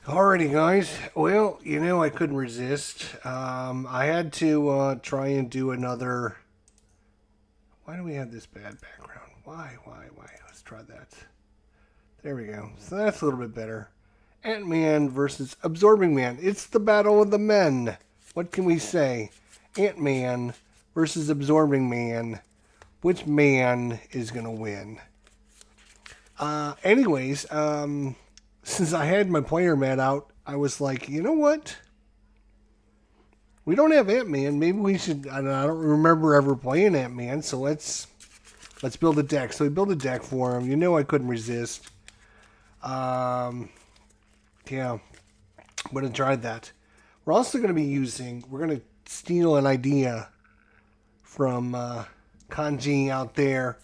Alrighty, guys. Well, I couldn't resist. I had to try and do another. Why do we have this bad background? Why? Let's try that. There we go. So that's a little bit better. Ant-Man versus Absorbing Man. It's the battle of the men. What can we say? Ant-Man versus Absorbing Man. Which man is going to win? Anyways, since I had my player mat out, I was like, you know what? We don't have Ant-Man. Maybe we should. I don't remember ever playing Ant-Man, so let's build a deck. So we built a deck for him. I couldn't resist. Yeah, I'm gonna try that. We're also gonna be using. We're gonna steal an idea from Kanji out there.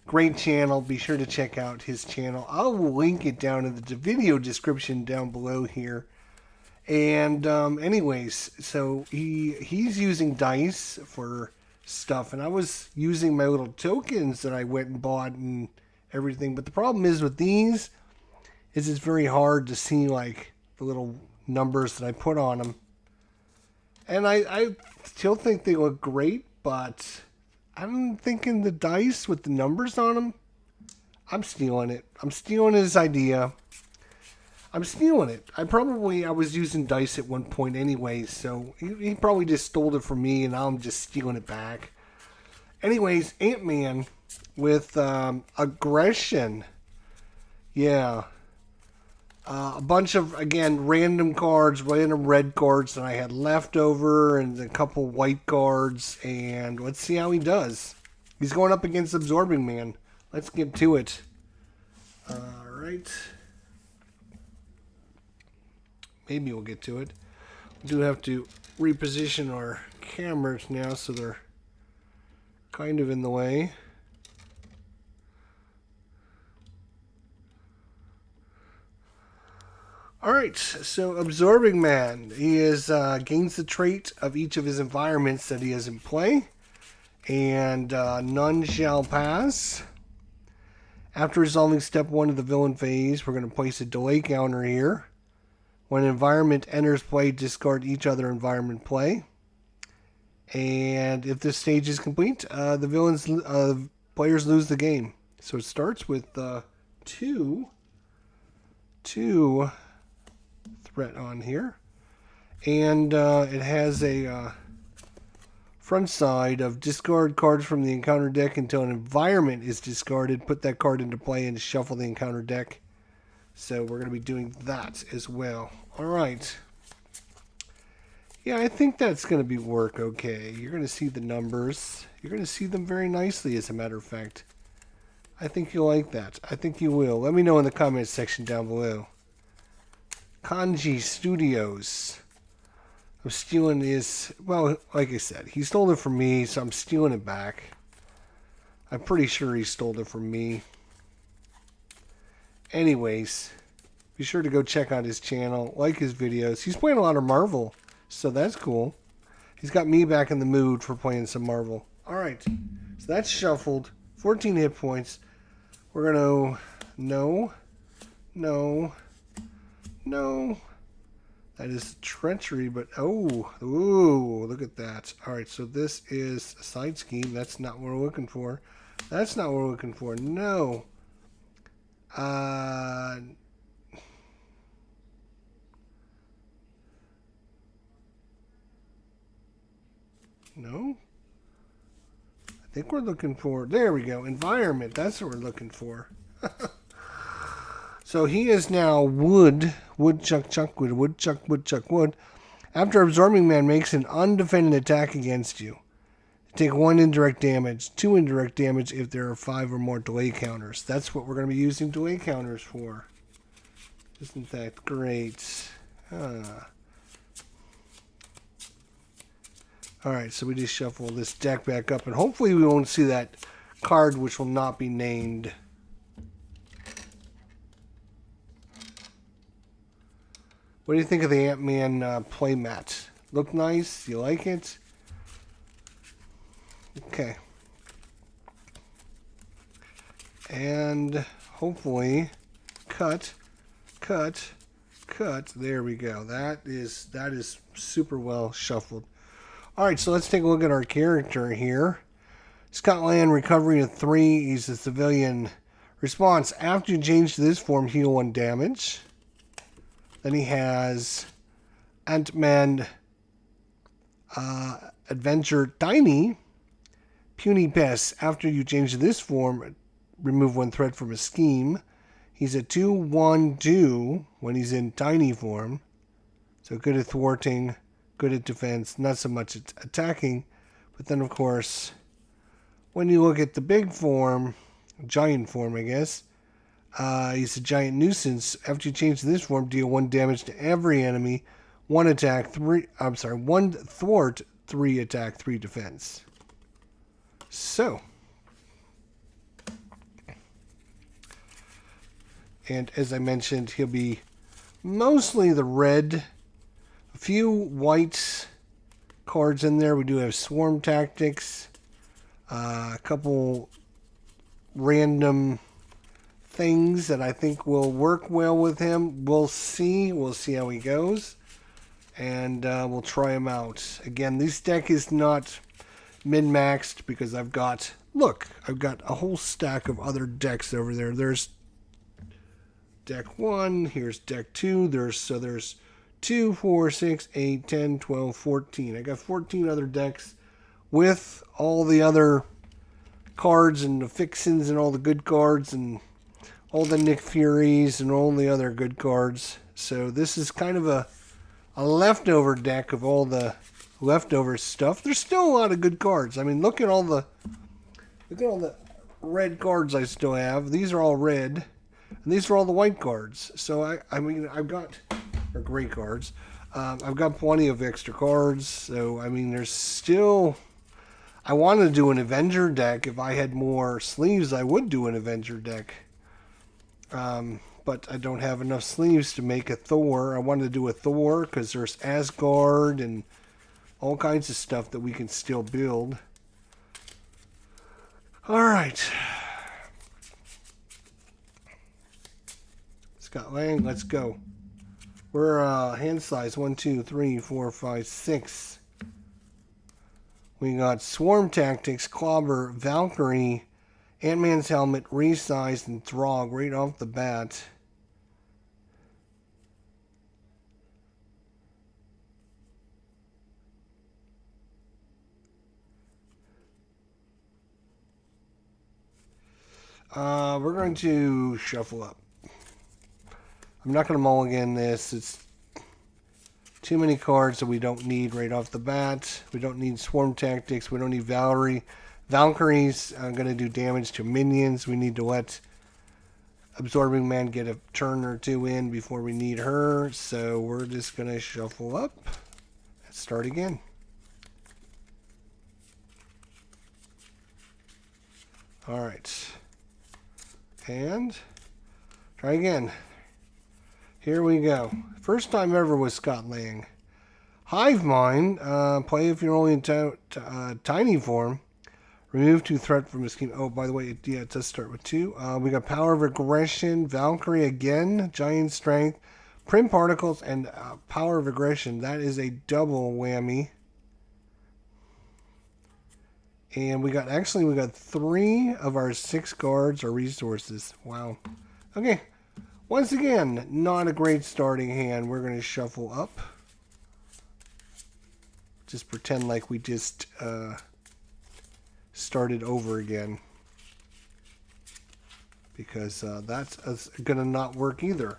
Great channel. Be sure to check out his channel. I'll link it down in the video description down below here. And anyways, so he's using dice for stuff, and I was using my little tokens that I went and bought and everything. But the problem is with these is it's very hard to see like the little numbers that I put on them. And I still think they look great, but I'm thinking the dice with the numbers on them, I'm stealing it. I'm stealing his idea. I'm stealing it. I was using dice at one point anyway, so he probably just stole it from me, and now I'm just stealing it back. Anyways, Ant-Man with aggression. Yeah. A bunch of, again, random cards, random red cards that I had left over, and a couple white cards, and let's see how he does. He's going up against Absorbing Man. Let's get to it. Alright. Maybe we'll get to it. We do have to reposition our cameras now, so they're kind of in the way. Alright, so Absorbing Man. He gains the trait of each of his environments that he has in play. And none shall pass. After resolving step 1 of the villain phase, we're going to place a delay counter here. When an environment enters play, discard each other environment play. And if this stage is complete, the players lose the game. So it starts with two threat on here, and it has a front side of discard cards from the encounter deck until an environment is discarded. Put that card into play and shuffle the encounter deck. So we're going to be doing that as well. All right. Yeah, I think that's going to be work okay. You're going to see the numbers. You're going to see them very nicely, as a matter of fact. I think you'll like that. I think you will. Let me know in the comments section down below. Kanji Studios. I'm stealing his... Well, like I said, he stole it from me, so I'm stealing it back. I'm pretty sure he stole it from me. Anyways, be sure to go check out his channel, like his videos. He's playing a lot of Marvel, so that's cool. He's got me back in the mood for playing some Marvel. Alright, so that's shuffled. 14 hit points. We're going to... No. That is treachery, but ooh, look at that. Alright, so this is a side scheme. That's not what we're looking for. That's not what we're looking for. No. No. I think we're looking for, there we go, environment. That's what we're looking for. So he is now wood. After Absorbing Man makes an undefended attack against you, take 1 indirect damage, 2 indirect damage if there are 5 or more delay counters. That's what we're going to be using delay counters for. Isn't that great? Alright, so we just shuffle this deck back up, and hopefully we won't see that card which will not be named. What do you think of the Ant-Man playmat? Look nice? You like it? Okay. And hopefully cut, cut. There we go. That is super well shuffled. All right, so let's take a look at our character here. Scott Lang, recovery of 3. He's a civilian. Response: after you change to this form, heal 1 damage. Then he has Ant-Man Adventure Tiny. Puny Pest: after you change to this form, remove 1 threat from a scheme. He's a 2/1/2 when he's in tiny form. So good at thwarting, good at defense, not so much at attacking. But then, of course, when you look at the big form, giant form, I guess, he's a giant nuisance. After you change to this form, deal 1 damage to every enemy, 1 attack, 1 thwart, 3 attack, 3 defense. So, and as I mentioned, he'll be mostly the red. A few white cards in there. We do have Swarm Tactics. A couple random things that I think will work well with him. We'll see. We'll see how he goes. And we'll try him out. Again, this deck is not min-maxed because I've got a whole stack of other decks over there. There's deck 1, here's deck 2, there's 2, 4, 6, 8, 10, 12, 14. I got 14 other decks with all the other cards and the fixins and all the good cards and all the Nick Furies and all the other good cards. So this is kind of a leftover deck of all the leftover stuff. There's still a lot of good cards. I mean, look at all the red cards I still have. These are all red. And these are all the white cards. So, I mean, I've got, or gray cards. I've got plenty of extra cards. So, I mean, there's still, I wanted to do an Avenger deck. If I had more sleeves, I would do an Avenger deck. But I don't have enough sleeves to make a Thor. I wanted to do a Thor because there's Asgard and all kinds of stuff that we can still build. All right. Scott Lang, let's go. We're hand size 1, 2, 3, 4, 5, 6. We got Swarm Tactics, Clobber, Valkyrie, Ant-Man's Helmet, Resized, and Throg right off the bat. We're going to shuffle up. I'm not going to mulligan this. It's too many cards that we don't need right off the bat. We don't need Swarm Tactics. We don't need Valkyrie. Valkyrie's going to do damage to minions. We need to let Absorbing Man get a turn or 2 in before we need her. So we're just going to shuffle up and start again. All right. And try again. Here we go. First time ever with Scott Lang. Hive Mind. Play if you're only in tiny form. Remove 2 threat from a scheme. Oh, by the way, it does start with 2. We got Power of Aggression, Valkyrie again, Giant Strength, Prim Particles, and Power of Aggression. That is a double whammy. And we got 3 of our 6 cards or resources. Wow. Okay. Once again, not a great starting hand. We're going to shuffle up. Just pretend like we just started over again. Because that's going to not work either.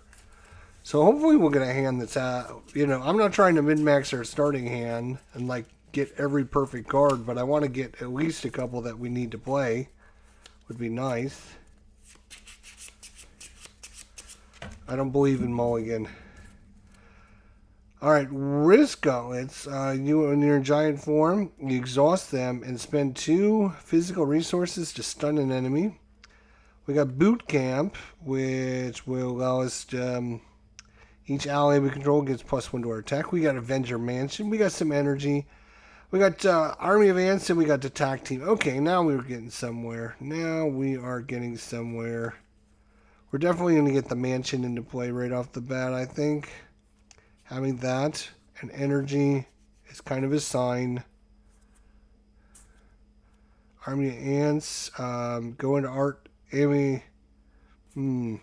So hopefully we'll get a hand that's, I'm not trying to min-max our starting hand and like get every perfect card, but I want to get at least a couple that we need to play. Would be nice. I don't believe in mulligan. Alright, Risk Gauntlets. You in your giant form, you exhaust them and spend 2 physical resources to stun an enemy. We got Boot Camp, which will allow us to, each ally we control gets +1 to our attack. We got Avenger Mansion. We got some energy. We got Army of Ants and we got the Attack Team. Okay, now we're getting somewhere. Now we are getting somewhere. We're definitely going to get the mansion into play right off the bat, I think. Having that and energy is kind of a sign. Army of Ants, go into Art, Amy, and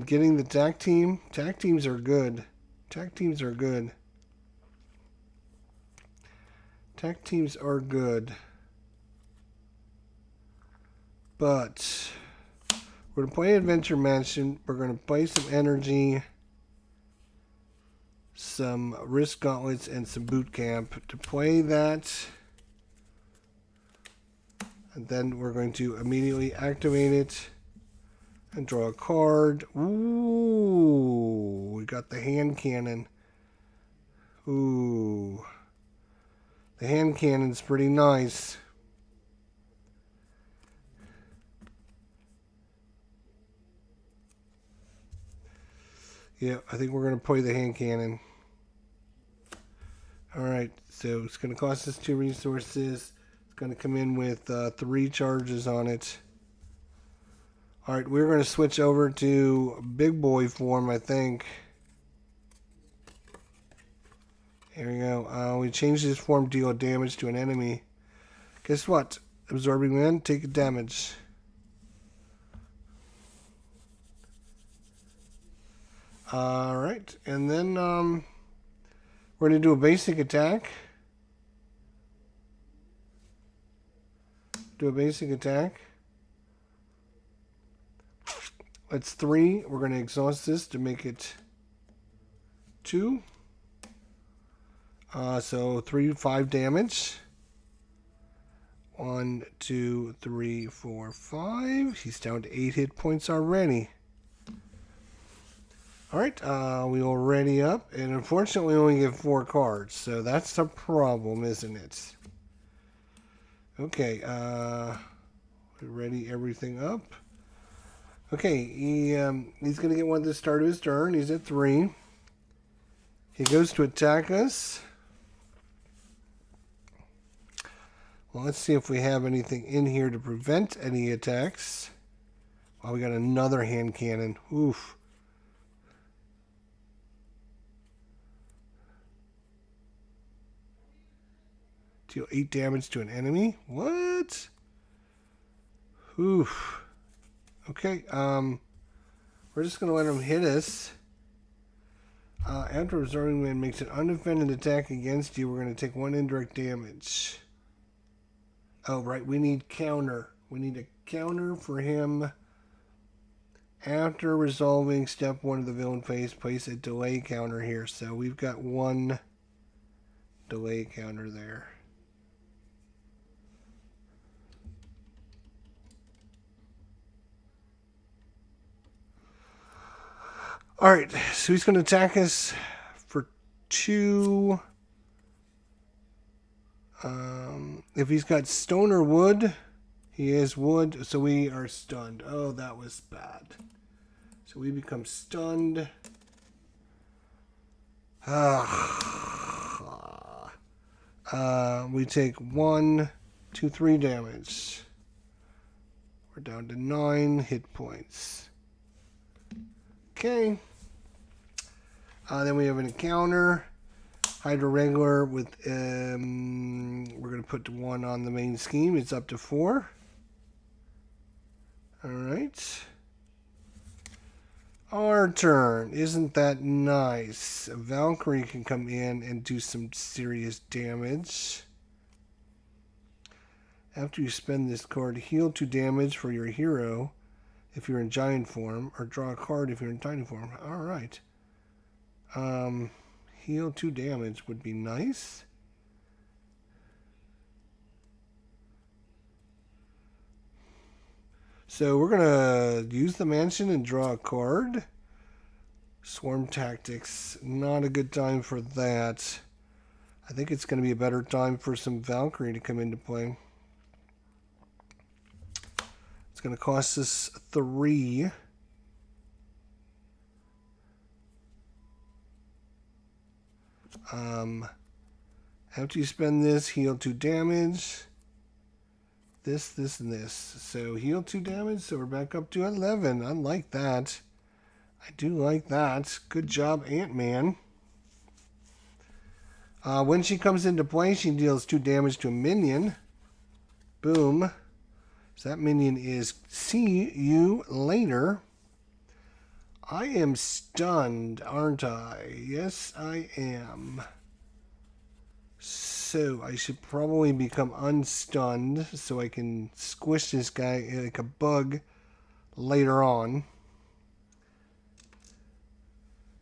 getting the tag team. Tag teams are good. Tag teams are good. Tag teams are good. But we're going to play Adventure Mansion. We're going to play some energy, some Risk Gauntlets, and some Boot Camp to play that. And then we're going to immediately activate it and draw a card. Ooh, we got the hand cannon. Ooh. The hand cannon's pretty nice. Yeah, I think we're going to play the hand cannon. Alright, so it's going to cost us 2 resources. It's going to come in with 3 charges on it. Alright, we're going to switch over to big boy form, I think. Here we go. We changed this form to deal damage to an enemy. Guess what? Absorbing Wind, take damage. Alright, and then we're going to do a basic attack. Do a basic attack. That's 3. We're going to exhaust this to make it 2. So 3, 5 damage. 1, 2, 3, 4, 5. He's down to 8 hit points already. Alright, we will ready up. And unfortunately, we only get 4 cards. So that's a problem, isn't it? Okay, we ready everything up. Okay, he's going to get one at the start of his turn. He's at 3. He goes to attack us. Well, let's see if we have anything in here to prevent any attacks. Oh, we got another hand cannon. Oof. Deal 8 damage to an enemy? What? Oof. Okay, we're just going to let him hit us. After Absorbing Wind makes an undefended attack against you, we're going to take 1 indirect damage. Oh, right, we need counter. We need a counter for him. After resolving step 1 of the villain phase, place a delay counter here. So we've got 1 delay counter there. Alright, so he's going to attack us for 2. If he's got stone or wood, he is wood, so we are stunned. Oh, that was bad. So we become stunned. We take 1, 2, 3 damage. We're down to 9 hit points. Okay. Then we have an encounter. Hydra regular with, we're going to put 1 on the main scheme. It's up to 4. Alright. Our turn. Isn't that nice? A Valkyrie can come in and do some serious damage. After you spend this card, heal 2 damage for your hero if you're in giant form, or draw a card if you're in tiny form. Alright. Heal 2 damage would be nice. So we're going to use the mansion and draw a card. Swarm Tactics, not a good time for that. I think it's going to be a better time for some Valkyrie to come into play. It's going to cost us 3. After you spend this, heal 2 damage. this, and this. So heal 2 damage, so we're back up to 11. I like that. I do like that. Good job, Ant-Man. When she comes into play, she deals 2 damage to a minion. Boom. So that minion is see you later. I am stunned, aren't I? Yes, I am. So I should probably become unstunned so I can squish this guy like a bug later on.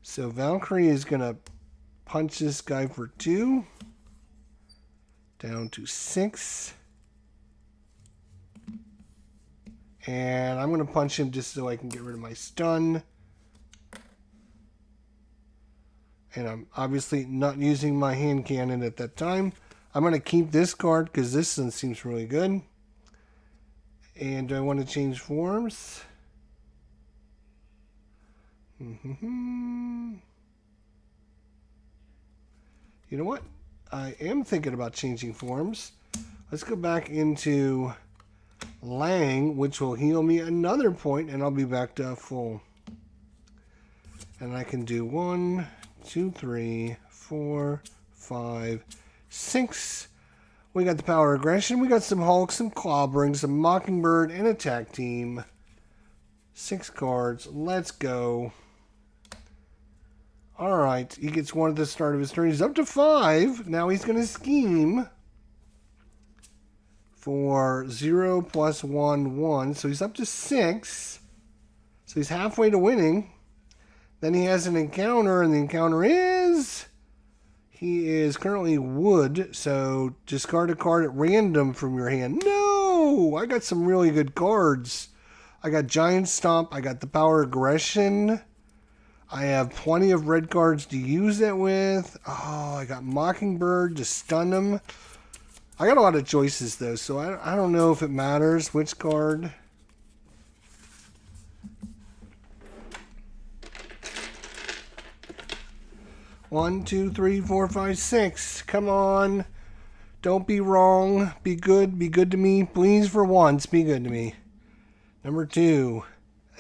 So Valkyrie is going to punch this guy for 2. Down to 6. And I'm going to punch him just so I can get rid of my stun. And I'm obviously not using my hand cannon at that time. I'm going to keep this card because this one seems really good. And do I want to change forms? You know what? I am thinking about changing forms. Let's go back into Lang, which will heal me another point, and I'll be back to full. And I can do 1, 2, 3, 4, 5, 6. We got the power of aggression. We got some Hulk, some Clobbering, some Mockingbird, and attack team. 6 cards. Let's go. Alright, he gets 1 at the start of his turn. He's up to 5. Now he's going to scheme for 0 plus 1, 1. So he's up to 6. So he's halfway to winning. Then he has an encounter, and the encounter is... He is currently wood, so discard a card at random from your hand. No! I got some really good cards. I got Giant Stomp. I got the power of aggression. I have plenty of red cards to use that with. Oh, I got Mockingbird to stun him. I got a lot of choices, though, so I don't know if it matters which card. One, two, three, four, five, 6. Come on. Don't be wrong. Be good. Be good to me. Please, for once, be good to me. Number 2.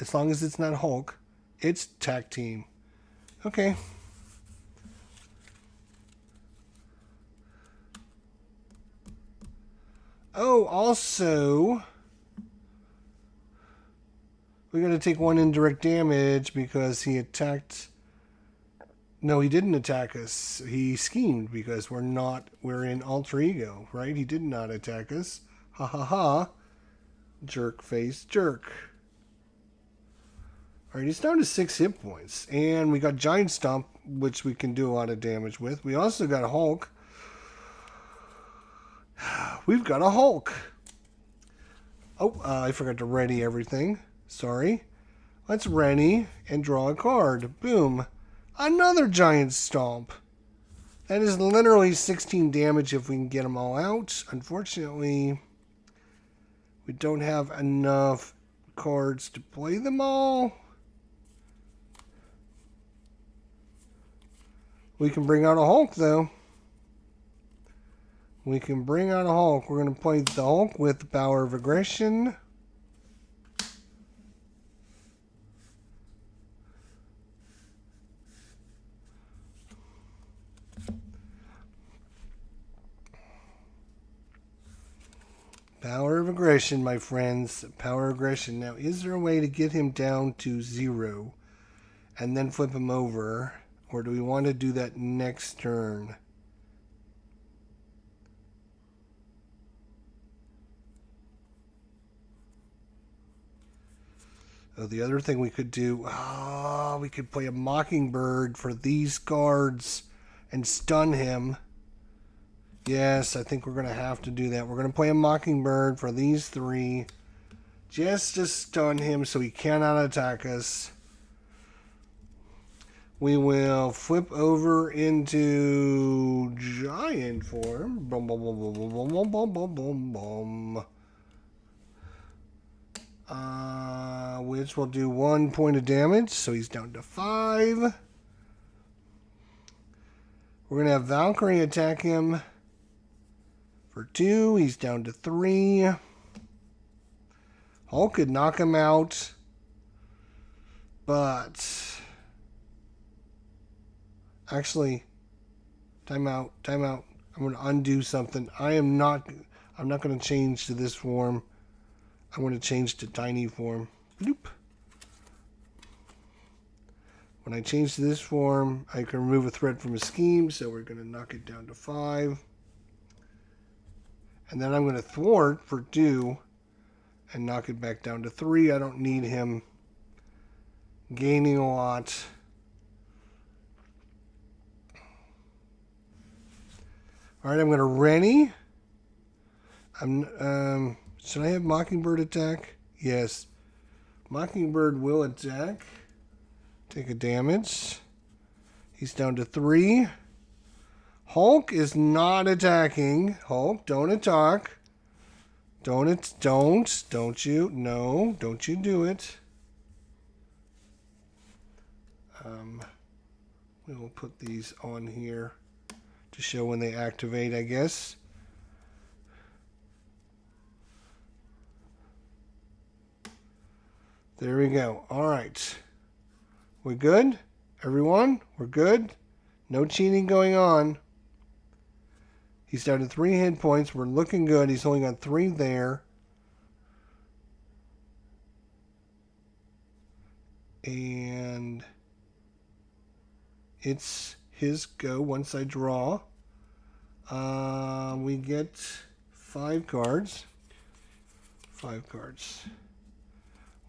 As long as it's not Hulk, it's Tag Team. Okay. Oh, also, we got to take 1 indirect damage because he attacked... No, he didn't attack us. He schemed because we're in alter ego, right? He did not attack us. Ha ha ha. Jerk face jerk. Alright, he's down to 6 hit points. And we got Giant Stomp, which we can do a lot of damage with. We also got a Hulk. We've got a Hulk. Oh, I forgot to ready everything. Sorry. Let's ready and draw a card. Boom. Another Giant Stomp. That is literally 16 damage if we can get them all out. Unfortunately, we don't have enough cards to play them all. We can bring out a Hulk, though. We can bring out a Hulk. We're going to play the Hulk with the power of aggression. Power of aggression, my friends. Power of aggression. Now, is there a way to get him down to 0 and then flip him over? Or do we want to do that next turn? Oh, the other thing we could do... Oh, we could play a Mockingbird for these cards and stun him. Yes, I think we're going to have to do that. We're going to play a Mockingbird for these 3. Just to stun him so he cannot attack us. We will flip over into giant form. Boom, boom, boom, boom, boom, boom, boom, boom, boom, boom. Which will do 1 point of damage. So he's down to 5. We're going to have Valkyrie attack him. For 2, he's down to 3. Hulk could knock him out. But actually, time out. I'm going to undo something. I'm not going to change to this form. I'm going to change to tiny form. Bloop. When I change to this form, I can remove a threat from a scheme, so we're going to knock it down to 5. And then I'm going to thwart for 2 and knock it back down to 3. I don't need him gaining a lot. All right, I'm going to Rennie. Should I have Mockingbird attack? Yes. Mockingbird will attack. Take a damage. He's down to 3. Hulk is not attacking. Hulk, don't attack. Don't you? No, don't you do it. We will put these on here to show when they activate, I guess. There we go. All right. We're good? Everyone? We're good? No cheating going on. He's down to 3 hit points. We're looking good. He's only got 3 there. And it's his go once I draw. We get 5 cards. 5 cards.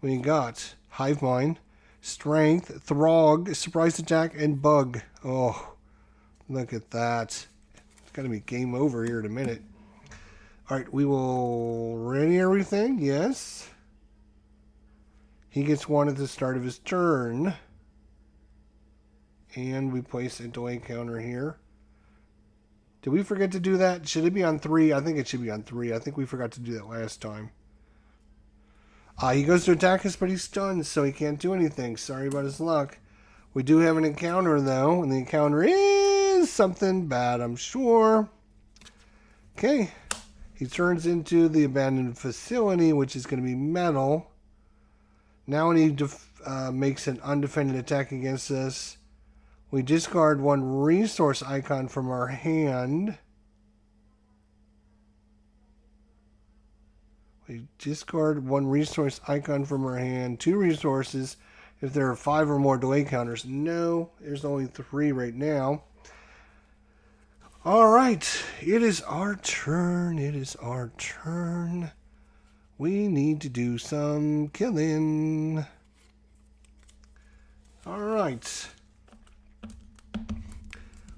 We got Hive Mind, Strength, Throg, Surprise Attack, and Bug. Oh, look at that. It's going to be game over here in a minute. All right, we will ready everything. Yes. He gets 1 at the start of his turn. And we place a delay counter here. Did we forget to do that? Should it be on 3? I think it should be on 3. I think we forgot to do that last time. He goes to attack us, but he's stunned, so he can't do anything. Sorry about his luck. We do have an encounter, though, and the encounter is something bad, I'm sure. Okay. He turns into the abandoned facility, which is going to be metal. Now when he makes an undefended attack against us, we discard 1 resource icon from our hand. We discard 1 resource icon from our hand. 2 resources if there are 5 or more delay counters. No, there's only 3 right now. All right, it is our turn. It is our turn. We need to do some killing. All right.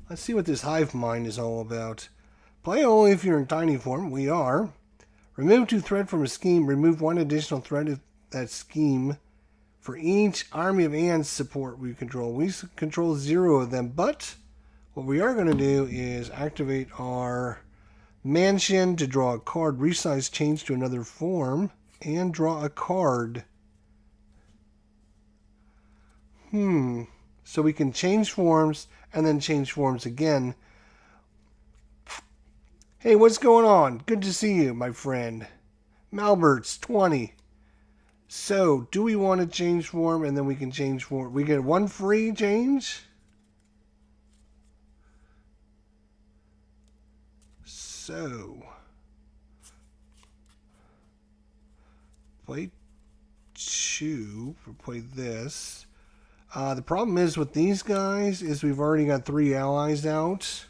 Let's see what this Hive Mind is all about. Play only if you're in tiny form. We are. Remove 2 threat from a scheme. Remove 1 additional threat of that scheme for each army of ants support we control. We control 0 of them, but what we are going to do is activate our mansion to draw a card, resize change to another form, and draw a card. So we can change forms and then change forms again. Hey, what's going on? Good to see you, my friend. Malbert's 20. So, do we want to change form and then we can change form? We get 1 free change? So, play 2 for play this. The problem is with these guys is we've already got 3 allies out.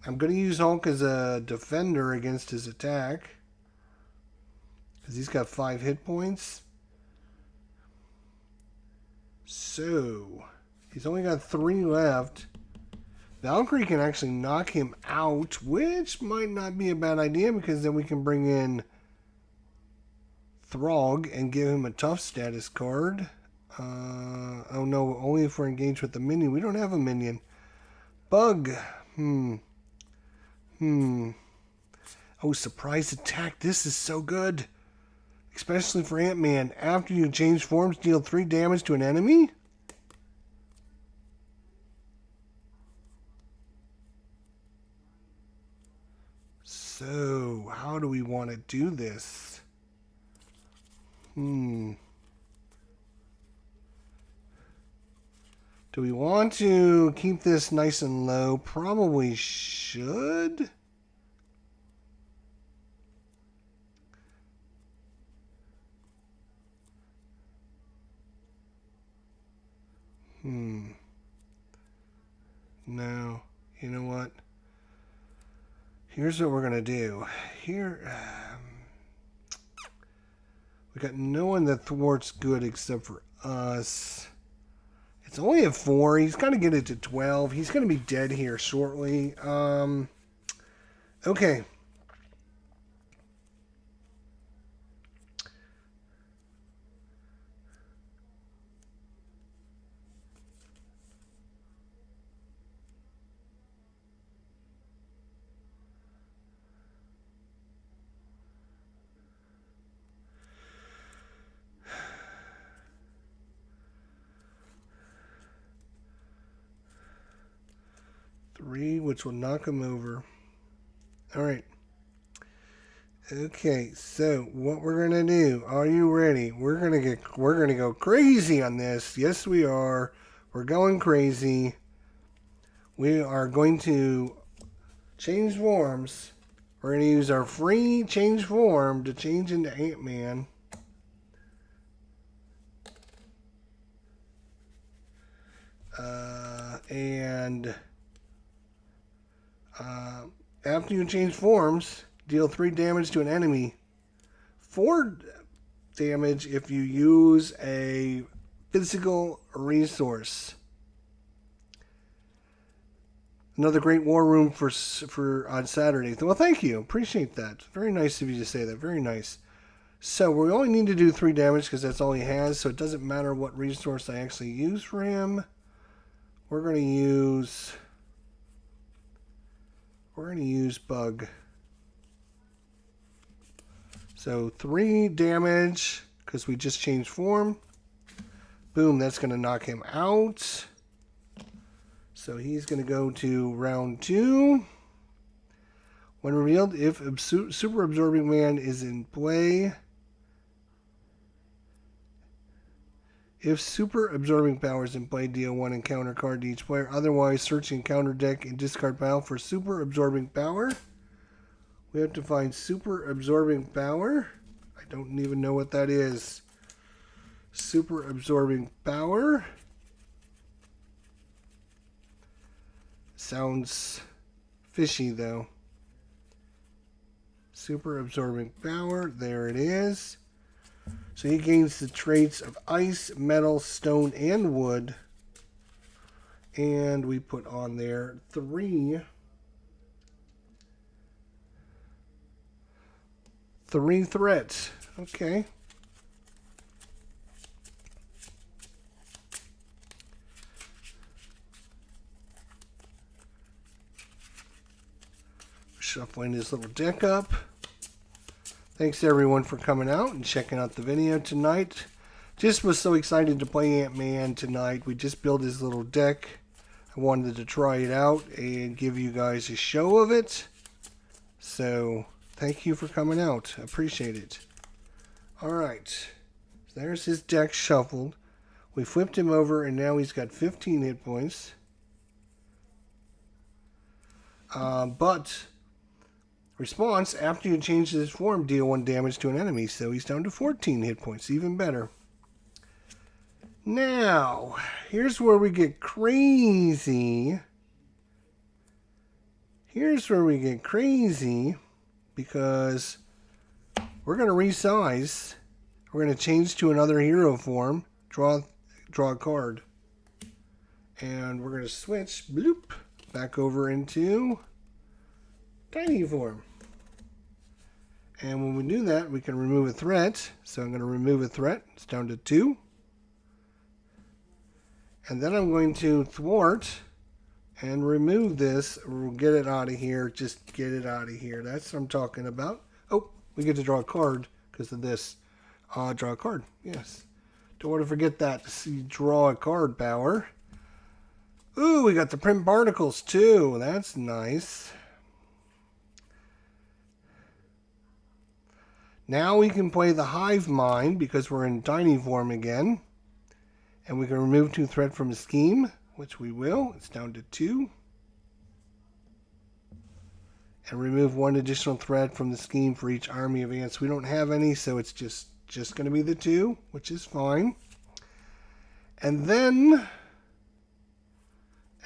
I'm going to use Hulk as a defender against his attack, because he's got 5 hit points. So, he's only got 3 left. Valkyrie can actually knock him out, which might not be a bad idea, because then we can bring in Throg and give him a tough status card. Oh no, only if we're engaged with the minion. We don't have a minion. Bug. Oh, surprise attack. This is so good. Especially for Ant-Man. After you change forms, deal 3 damage to an enemy? So, how do we want to do this? Do we want to keep this nice and low? Probably should. No. You know what? Here's what we're going to do. Here, we got no one that thwarts good except for us. It's only at 4. He's got to get it to 12. He's going to be dead here shortly. Okay. Which will knock him over. All right. Okay, so what we're gonna do? Are you ready? We're gonna go crazy on this. Yes, we are. We're going crazy. We are going to change forms. We're gonna use our free change form to change into Ant-Man. After you change forms, deal 3 damage to an enemy. 4 damage if you use a physical resource. Another great war room for on Saturday. Well, thank you. Appreciate that. Very nice of you to say that. Very nice. So we only need to do 3 damage because that's all he has. So it doesn't matter what resource I actually use for him. We're going to use Bug. So 3 damage because we just changed form. Boom, that's going to knock him out. So he's going to go to round 2. When revealed, if Super Absorbing Man is in play, if Super Absorbing Power is in play, deal 1 encounter card to each player. Otherwise, search the encounter deck and discard pile for Super Absorbing Power. We have to find Super Absorbing Power. I don't even know what that is. Super Absorbing Power. Sounds fishy, though. Super Absorbing Power. There it is. So he gains the traits of ice, metal, stone, and wood. And we put on there 3 threats. Okay. Shuffling his little deck up. Thanks everyone for coming out and checking out the video tonight. Just was so excited to play Ant-Man tonight. We just built his little deck. I wanted to try it out and give you guys a show of it. So thank you for coming out. I appreciate it. Alright. So there's his deck shuffled. We flipped him over and now he's got 15 hit points. But response, after you change his form, deal 1 damage to an enemy. So he's down to 14 hit points. Even better. Now, here's where we get crazy. Here's where we get crazy. Because we're going to resize. We're going to change to another hero form. Draw a card. And we're going to switch, bloop, back over into tiny form. And when we do that, we can remove a threat. So I'm going to remove a threat. It's down to 2. And then I'm going to thwart and remove this. We'll get it out of here. Just get it out of here. That's what I'm talking about. Oh, we get to draw a card because of this. Draw a card. Yes. Don't want to forget that. See, draw a card power. Ooh, we got the print particles too. That's nice. Now we can play the hive mind because we're in tiny form again. And we can remove 2 threat from the scheme, which we will. It's down to 2. And remove 1 additional threat from the scheme for each army of ants. We don't have any, so it's just going to be the 2, which is fine. And then,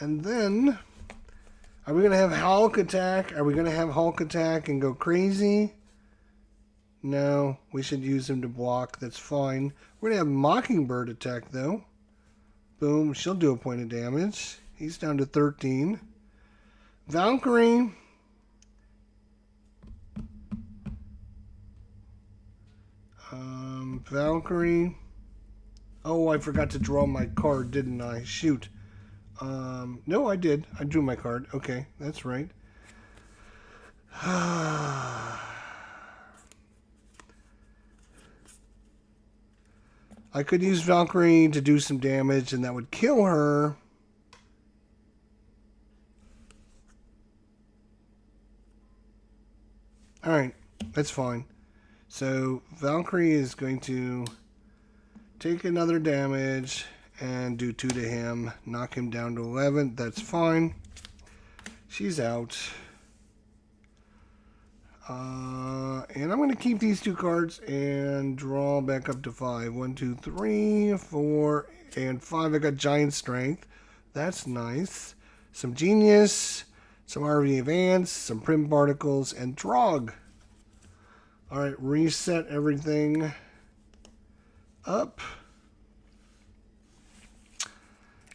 are we going to have Hulk attack? Are we going to have Hulk attack and go crazy? No, we should use him to block. That's fine. We're going to have Mockingbird attack, though. Boom. She'll do a point of damage. He's down to 13. Valkyrie. Valkyrie. Oh, I forgot to draw my card, didn't I? Shoot. No, I did. I drew my card. Okay, that's right. I could use Valkyrie to do some damage, and that would kill her. Alright, that's fine. So, Valkyrie is going to take another damage and do 2 to him. Knock him down to 11. That's fine. She's out. And I'm going to keep these 2 cards and draw back up to 5. 1, 2, 3, 4, and 5. I got Giant Strength. That's nice. Some Genius, some RV of Ants, some Prim Particles, and Drog. Alright, reset everything up.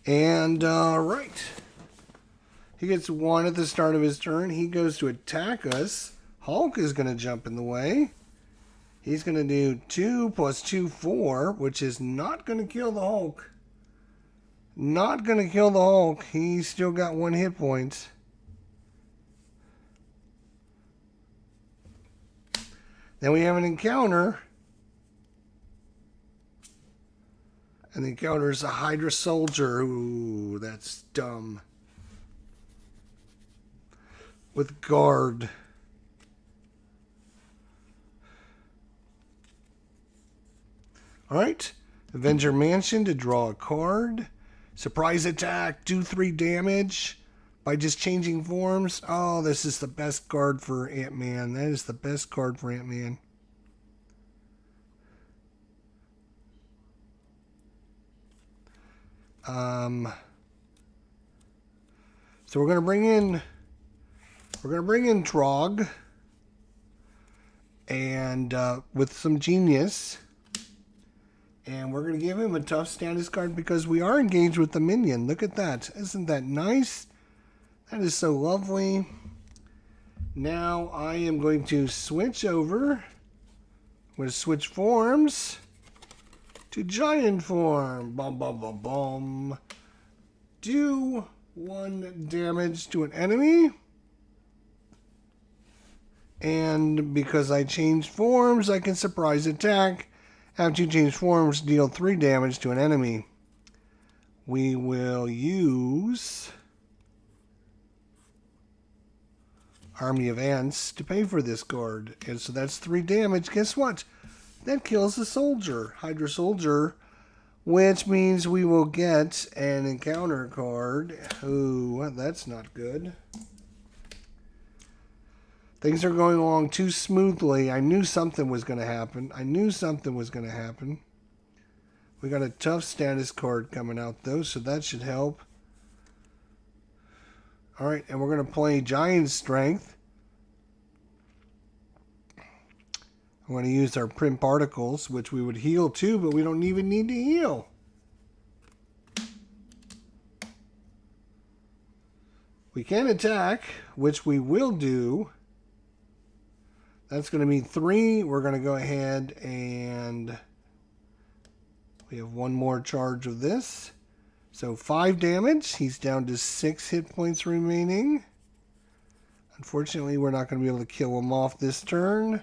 And, right. He gets 1 at the start of his turn. He goes to attack us. Hulk is going to jump in the way. He's going to do 2 plus 2, 4, which is not going to kill the Hulk. Not going to kill the Hulk. He's still got 1 hit point. Then we have an encounter. And the encounter is a Hydra soldier. Ooh, that's dumb. With guard. Alright. Avenger Mansion to draw a card. Surprise attack. Do 3 damage by just changing forms. Oh, this is the best card for Ant-Man. That is the best card for Ant-Man. So we're gonna bring in Trog and with some Genius, and we're gonna give him a tough status card because we are engaged with the minion. Look at that! Isn't that nice? That is so lovely. Now I am going to switch over. I'm going to switch forms to giant form. Bum, bum, bum, bum. Do 1 damage to an enemy. And because I changed forms, I can surprise attack. After you change forms, deal 3 damage to an enemy. We will use Army of Ants to pay for this card. And so that's 3 damage. Guess what? That kills the soldier, Hydra soldier, which means we will get an encounter card. Ooh, that's not good. Things are going along too smoothly. I knew something was going to happen. We got a tough status card coming out, though, so that should help. Alright, and we're going to play Giant Strength. I'm going to use our Prim Particles, which we would heal too, but we don't even need to heal. We can attack, which we will do. That's going to be 3. We're going to go ahead and we have 1 more charge of this. So 5 damage. He's down to 6 hit points remaining. Unfortunately, we're not going to be able to kill him off this turn.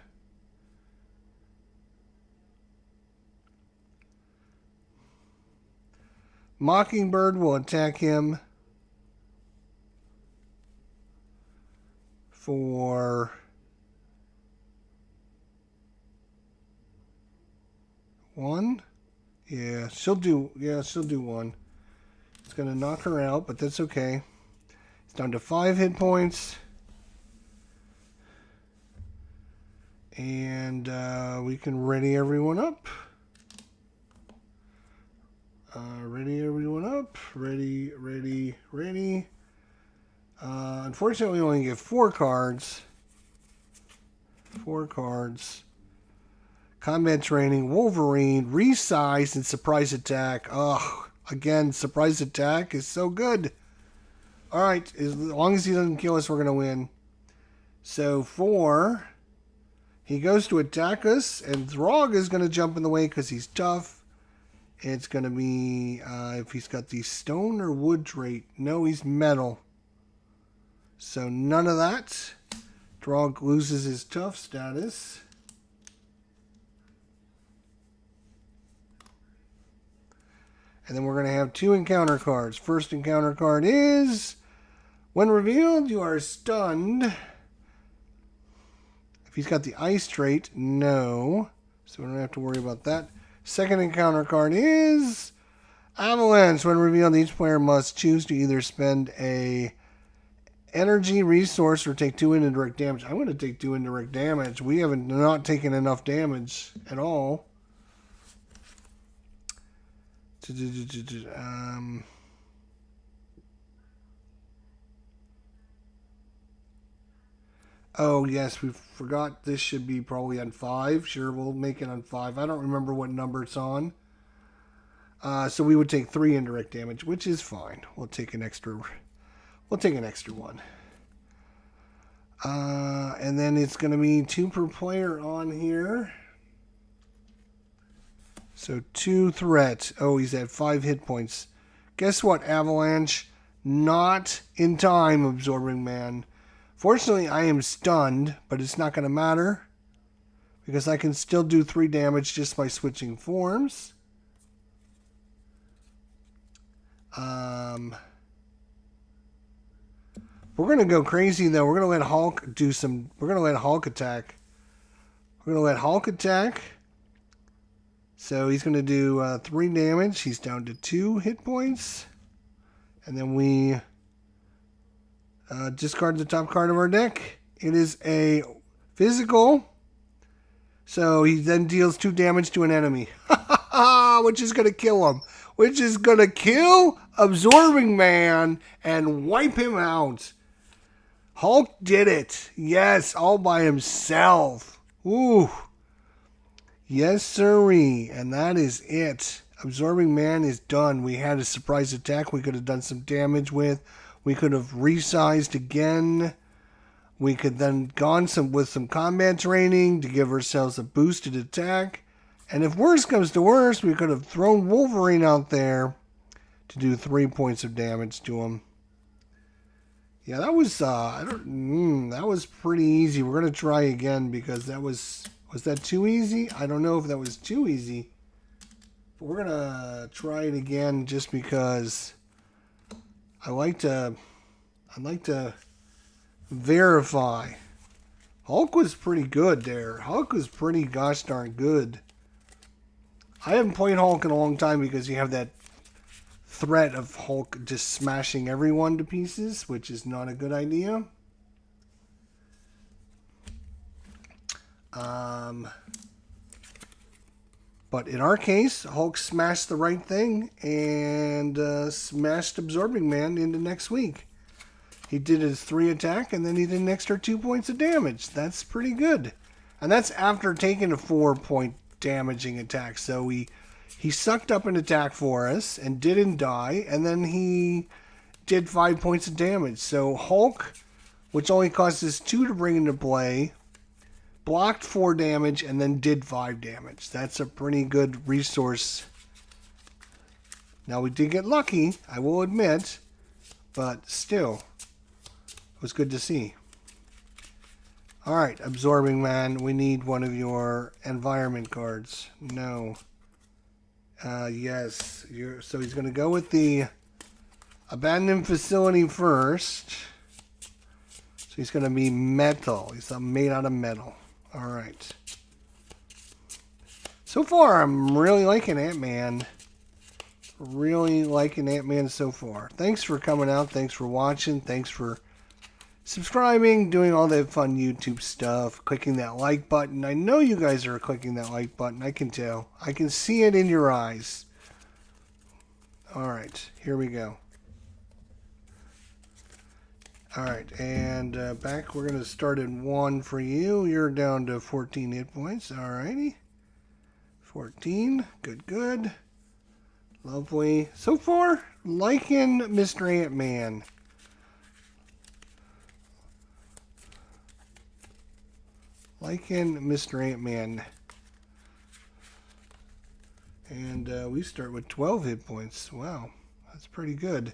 Mockingbird will attack him for One? Yeah, she'll do one. It's going to knock her out, but that's okay. It's down to 5 hit points. And we can ready everyone up. Ready everyone up. Ready, ready, ready. Unfortunately, we only get 4 cards. 4 cards. Combat training, Wolverine, resize, and surprise attack. Ugh. Again, surprise attack is so good. Alright, as long as he doesn't kill us, we're going to win. So, 4. He goes to attack us, and Throg is going to jump in the way because he's tough. It's going to be, if he's got the stone or wood trait. No, he's metal. So, none of that. Throg loses his tough status. And then we're going to have 2 encounter cards. First encounter card is, when revealed, you are stunned. If he's got the ice trait, no. So we don't have to worry about that. Second encounter card is Avalanche. When revealed, each player must choose to either spend a energy resource or take 2 indirect damage. I'm going to take 2 indirect damage. We haven't not taken enough damage at all. Oh, yes, we forgot this should be probably on 5. Sure, we'll make it on 5. I don't remember what number it's on. So we would take 3 indirect damage, which is fine. We'll take an extra one. And then it's going to be 2 per player on here. So 2 threat. Oh, he's at 5 hit points. Guess what, Avalanche? Not in time, Absorbing Man. Fortunately, I am stunned, but it's not going to matter. Because I can still do 3 damage just by switching forms. We're going to go crazy, though. We're going to let Hulk do some... We're going to let Hulk attack. We're going to let Hulk attack. So he's going to do 3 damage. He's down to 2 hit points. And then we discard the top card of our deck. It is a physical. So he then deals 2 damage to an enemy. Which is going to kill him. Which is going to kill Absorbing Man and wipe him out. Hulk did it. Yes, all by himself. Ooh. Yes, sirree. And that is it. Absorbing Man is done. We had a surprise attack we could have done some damage with. We could have resized again. We could then gone with some combat training to give ourselves a boosted attack. And if worse comes to worse, we could have thrown Wolverine out there to do 3 points of damage to him. Yeah, that was that was pretty easy. We're gonna try again because that was that too easy? I don't know if that was too easy. But we're gonna try it again just because I like to verify. Hulk was pretty good there. Hulk was pretty gosh darn good. I haven't played Hulk in a long time because you have that threat of Hulk just smashing everyone to pieces, which is not a good idea. But in our case, Hulk smashed the right thing and smashed Absorbing Man into next week. He did his 3 attack and then he did an extra 2 points of damage. That's pretty good. And that's after taking a 4-point damaging attack. So he sucked up an attack for us and didn't die, and then he did 5 points of damage. So Hulk, which only cost us 2 to bring into play, blocked 4 damage and then did 5 damage. That's a pretty good resource. Now we did get lucky, I will admit, but still, it was good to see. Alright, Absorbing Man, we need one of your environment cards. No. Yes. So he's going to go with the abandoned facility first. So he's going to be metal. He's made out of metal. Alright. So far, I'm really liking Ant-Man. Really liking Ant-Man so far. Thanks for coming out. Thanks for watching. Thanks for subscribing, doing all that fun YouTube stuff, clicking that like button. I know you guys are clicking that like button. I can tell. I can see it in your eyes. Alright, here we go. Alright, and back, we're going to start at 1 for you. You're down to 14 hit points. Alrighty. 14. Good, good. Lovely. So far, liking Mr. Ant-Man. Liking Mr. Ant-Man. And we start with 12 hit points. Wow, that's pretty good.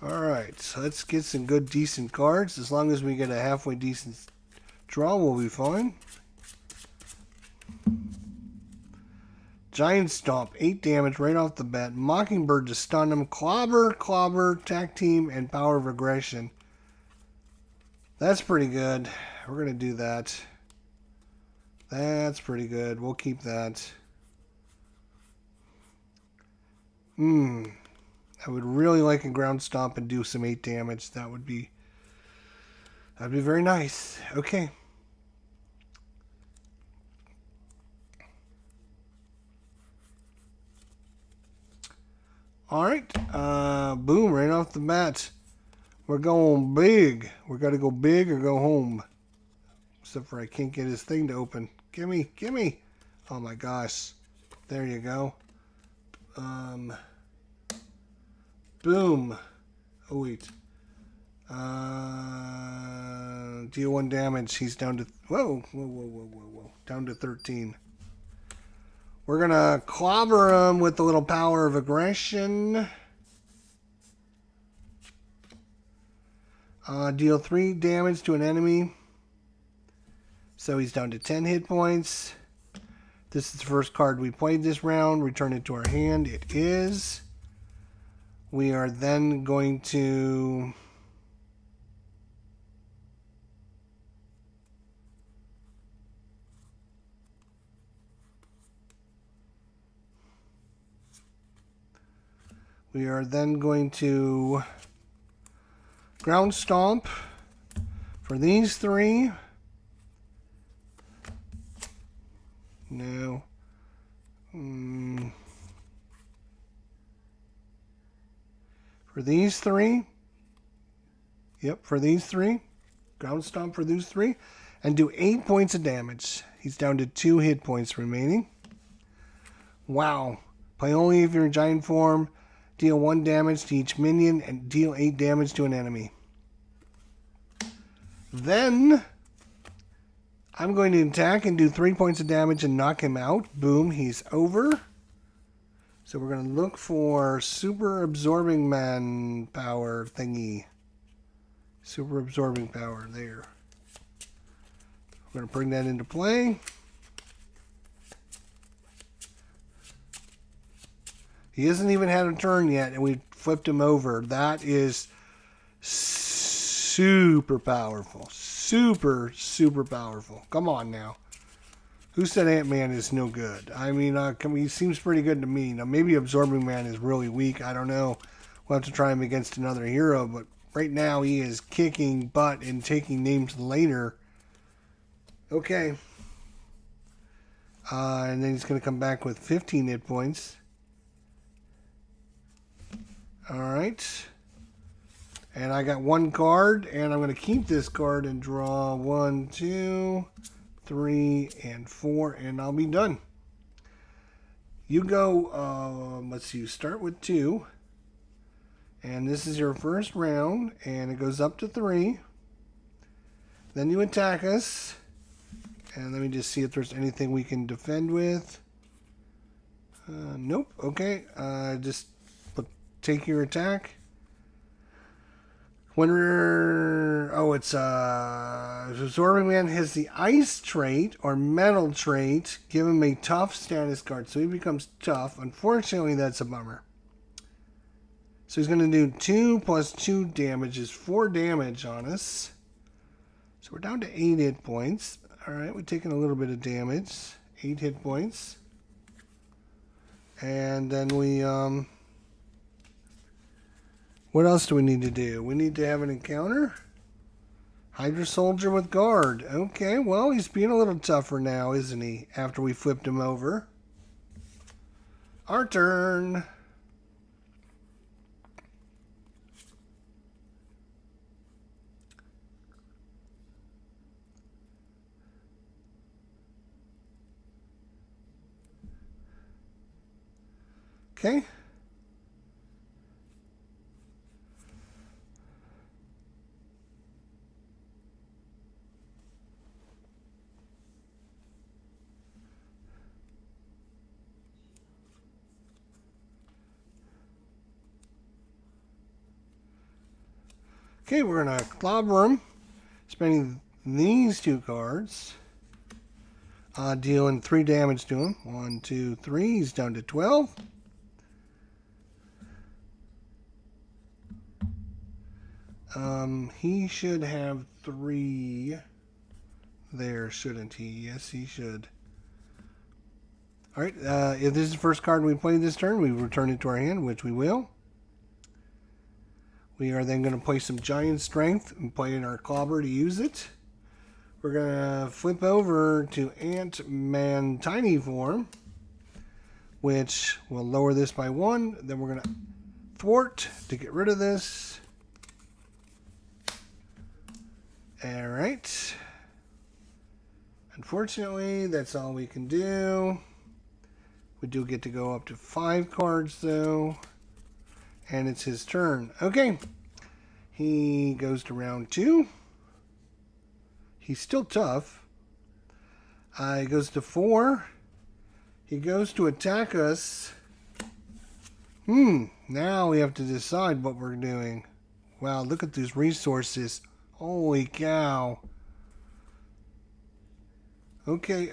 Alright, so let's get some good, decent cards. As long as we get a halfway decent draw, we'll be fine. Giant Stomp, 8 damage right off the bat. Mockingbird to stun him. Clobber, Clobber, Tack Team, and Power of Aggression. That's pretty good. We're going to do that. That's pretty good. We'll keep that. I would really like a Ground Stomp and do some 8 damage. That'd be very nice. Okay. Alright. Boom, right off the bat. We're going big. We're got to go big or go home. Except for I can't get his thing to open. Gimme, gimme. Oh my gosh. There you go. Boom. Oh wait. Deal 1 damage. He's down to... Whoa. Down to 13. We're going to clobber him with the little Power of Aggression. Deal 3 damage to an enemy. So he's down to 10 hit points. This is the first card we played this round. Return it to our hand. It is. We are then going to... Ground Stomp for these 3. No. For these 3. Yep, for these 3. Ground Stomp for these 3. And do 8 points of damage. He's down to 2 hit points remaining. Wow. Play only if you're in giant form. Deal 1 damage to each minion and deal 8 damage to an enemy. Then I'm going to attack and do 3 points of damage and knock him out. Boom, he's over. So we're going to look for Super Absorbing Man power thingy. Super Absorbing power there. We're going to bring that into play. He hasn't even had a turn yet, and we flipped him over. That is super powerful. Super, super powerful. Come on now. Who said Ant-Man is no good? I mean, he seems pretty good to me. Now, maybe Absorbing Man is really weak. I don't know. We'll have to try him against another hero, but right now he is kicking butt and taking names later. Okay. And then he's going to come back with 15 hit points. Alright. And I got 1 card, and I'm going to keep this card and draw 1, 2, 3, and 4, and I'll be done. You go, let's see, you start with 2. And this is your first round, and it goes up to 3. Then you attack us. And let me just see if there's anything we can defend with. Nope. Okay. Just take your attack. When we're... Oh, it's... Absorbing Man has the Ice trait or Metal trait. Give him a tough status card. So he becomes tough. Unfortunately, that's a bummer. So he's going to do 2 plus 2 damage is 4 damage on us. So we're down to 8 hit points. Alright, we're taking a little bit of damage. 8 hit points. And then we, what else do we need to do? We need to have an encounter. Hydra soldier with guard. Okay, well, he's being a little tougher now, isn't he? After we flipped him over. Our turn. Okay. Okay, we're going to clobber him, spending these 2 cards, dealing 3 damage to him. 1, 2, 3, he's down to 12. He should have 3 there, shouldn't he? Yes, he should. Alright, if this is the first card we play this turn, we return it to our hand, which we will. We are then going to play some Giant Strength and play in our Clobber to use it. We're going to flip over to Ant-Man Tiny form, which will lower this by 1. Then we're going to thwart to get rid of this. Alright. Unfortunately, that's all we can do. We do get to go up to 5 cards, though. And it's his turn. Okay. He goes to round 2. He's still tough. He goes to 4. He goes to attack us. Now we have to decide what we're doing. Wow, look at these resources. Holy cow. Okay,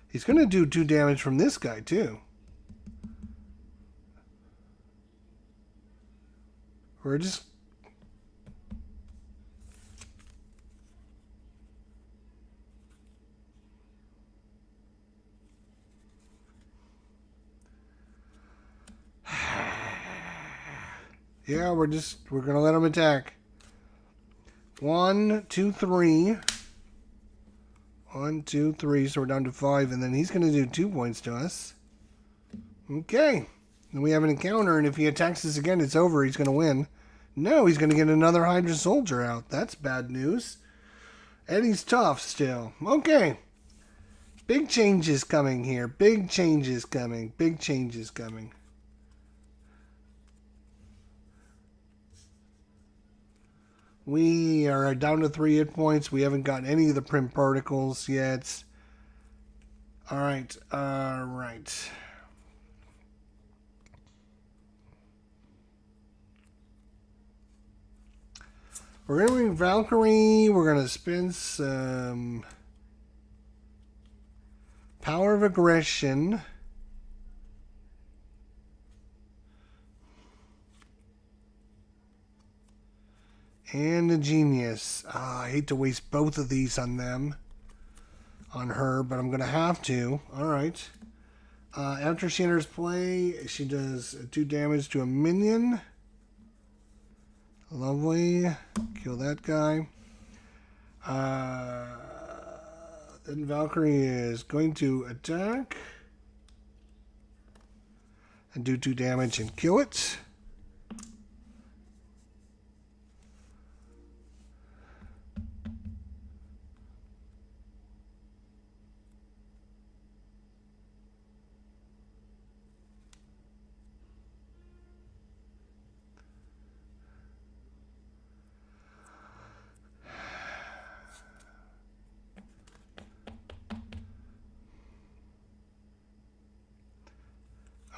he's going to do 2 damage from this guy, too. We're just... yeah, we're going to let him attack. 1, 2, 3. 1, 2, 3, so we're down to 5, and then he's going to do 2 points to us. Okay. And we have an encounter, and if he attacks us again, it's over. He's going to win. No, he's going to get another Hydra soldier out. That's bad news. And he's tough still. Okay. Big changes coming here. Big changes coming. Big changes coming. We are down to 3 hit points. We haven't got any of the print particles yet. Alright, alright. We're going to bring Valkyrie. We're going to spend some power of aggression. And a genius. I hate to waste both of these on them. On her, but I'm going to have to. Alright. After she enters play, she does 2 damage to a minion. Lovely. Kill that guy. Then Valkyrie is going to attack. And do 2 damage and kill it.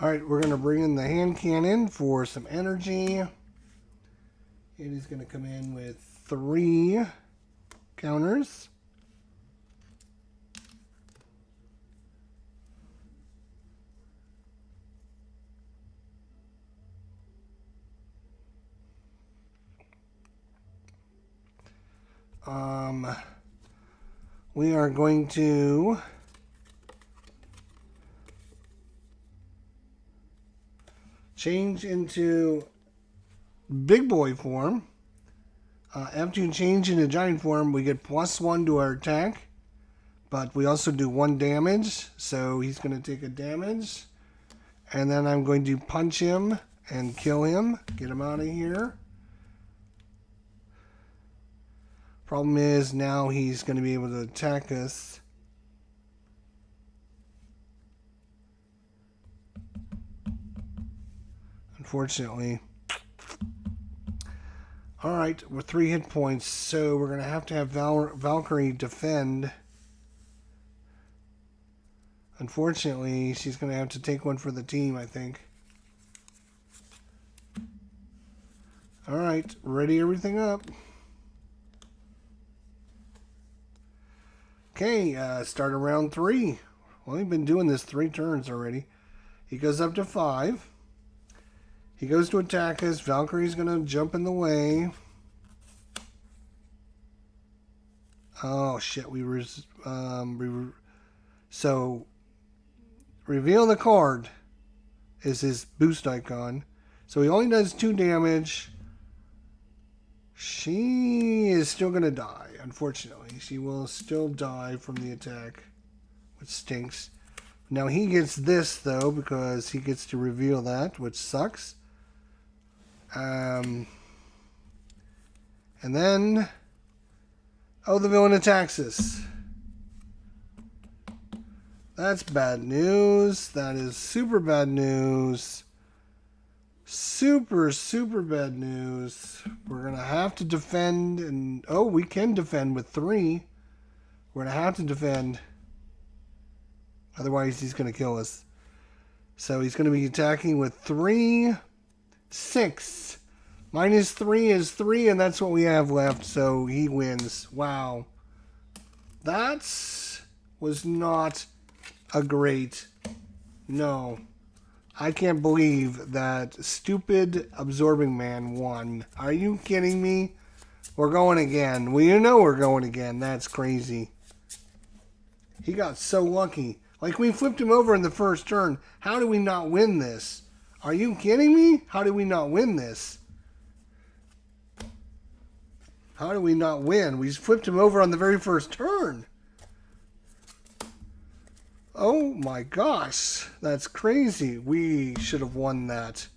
Alright, we're going to bring in the hand cannon for some energy. It is going to come in with 3 counters. We are going to change into big boy form. After you change into giant form, we get +1 to our attack, but we also do 1 damage, so he's going to take a damage. And then I'm going to punch him and kill him, get him out of here. Problem is, now he's going to be able to attack us. Unfortunately. Alright, we're 3 hit points, so we're going to have Valkyrie defend. Unfortunately, she's going to have to take one for the team, I think. Alright, ready everything up. Okay, start of round 3. Well, we've been doing this 3 turns already. He goes up to 5. He goes to attack us. Valkyrie's going to jump in the way. Oh, shit. So, reveal the card is his boost icon. So he only does 2 damage. She is still going to die, unfortunately. She will still die from the attack, which stinks. Now he gets this, though, because he gets to reveal that, which sucks. And then, oh, the villain attacks us. That's bad news. That is super bad news. Super, super bad news. We're going to have to defend. And oh, we can defend with 3. We're going to have to defend. Otherwise, he's going to kill us. So he's going to be attacking with 3. 6. Minus 3 is 3, and that's what we have left, so he wins. Wow. That was not a great... No. I can't believe that stupid Absorbing Man won. Are you kidding me? We're going again. Well, you know we're going again. That's crazy. He got so lucky. Like, we flipped him over in the first turn. How do we not win this? Are you kidding me? How did we not win this? How did we not win? We flipped him over on the very first turn. Oh my gosh. That's crazy. We should have won that.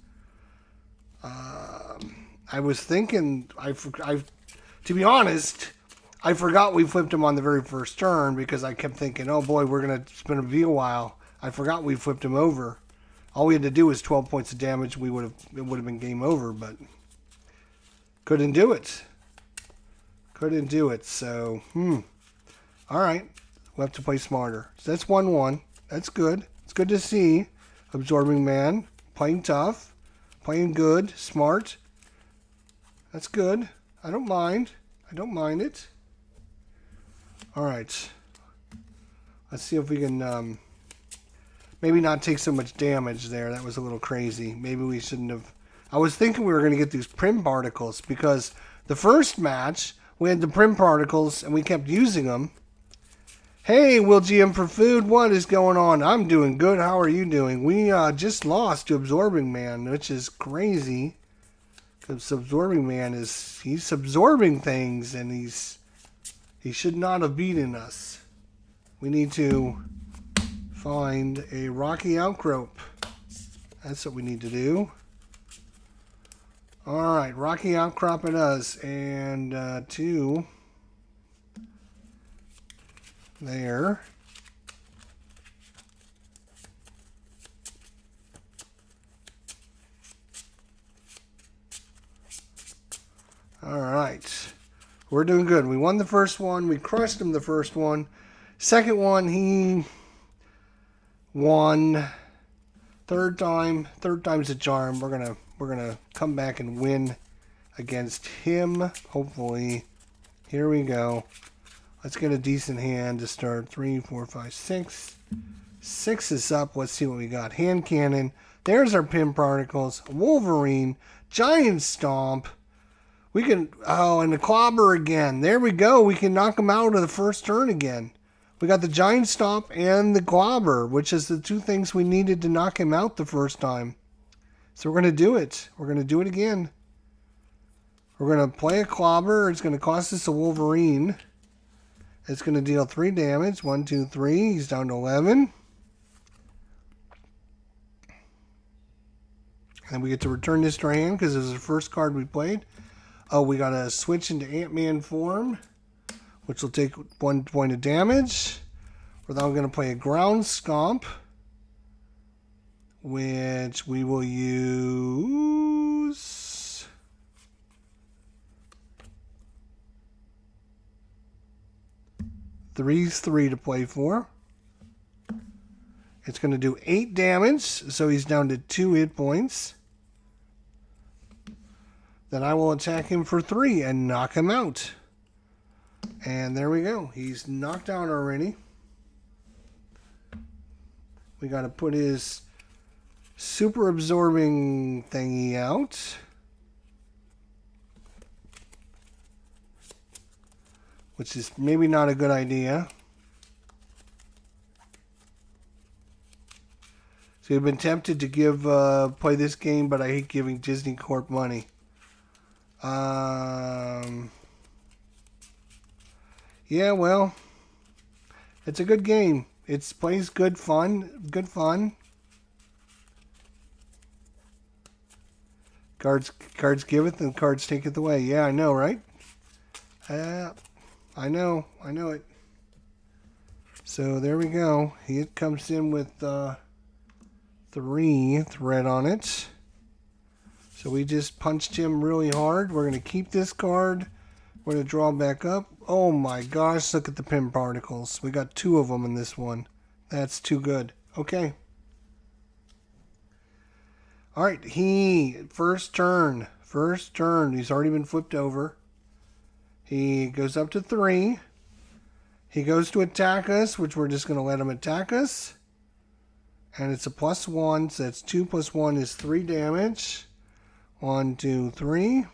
I was thinking, to be honest, I forgot we flipped him on the very first turn because I kept thinking, oh boy, we're going to spin a while. I forgot we flipped him over. All we had to do was 12 points of damage. It would have been game over, but couldn't do it. Couldn't do it. So, all right. We'll have to play smarter. So that's 1-1. That's good. It's good to see. Absorbing Man playing tough, playing good, smart. That's good. I don't mind. I don't mind it. All right. Let's see if we can. Maybe not take so much damage there. That was a little crazy. Maybe we shouldn't have... I was thinking we were going to get these Prim Particles because the first match, we had the Prim Particles and we kept using them. Hey, Will GM for Food, what is going on? I'm doing good. How are you doing? We just lost to Absorbing Man, which is crazy. Because Absorbing Man he's absorbing things and he should not have beaten us. We need to... find a rocky outcrop. That's what we need to do. Alright, rocky outcrop it is. And 2 there. Alright. We're doing good. We won the first one. We crushed him the first one. Second one, he... won. Third time's a charm. We're gonna come back and win against him. Hopefully. Here we go. Let's get a decent hand to start. 3, 4, 5, 6. 6 is up. Let's see what we got. Hand cannon. There's our Pim Particles. Wolverine. Giant Stomp. We can, oh, and the clobber again. There we go. We can knock him out of the first turn again. We got the giant stomp and the clobber, which is the two things we needed to knock him out the first time. So we're going to do it. We're going to do it again. We're going to play a clobber. It's going to cost us a Wolverine. It's going to deal 3 damage. 1, 2, 3. He's down to 11. And we get to return this to our hand because it was the first card we played. Oh, we got to switch into Ant-Man form, which will take 1 point of damage. We're now going to play a ground stomp, which we will use. Three's 3 to play for. It's going to do 8 damage, so he's down to 2 hit points. Then I will attack him for 3 and knock him out. And there we go. He's knocked out already. We got to put his super absorbing thingy out. Which is maybe not a good idea. So we've been tempted to play this game, but I hate giving Disney Corp money. Yeah, well, it's a good game. It plays good fun. Good fun. Cards giveth and cards taketh away. Yeah, I know, right? I know it. So there we go. He comes in with 3 thread on it. So we just punched him really hard. We're going to keep this card. We're going to draw back up. Oh my gosh, look at the pin particles. We got 2 of them in this one. That's too good. Okay. All right, first turn. He's already been flipped over. He goes up to 3. He goes to attack us, which we're just going to let him attack us. And it's a +1, so that's 2 + 1 is 3 damage. 1, 2, 3. We're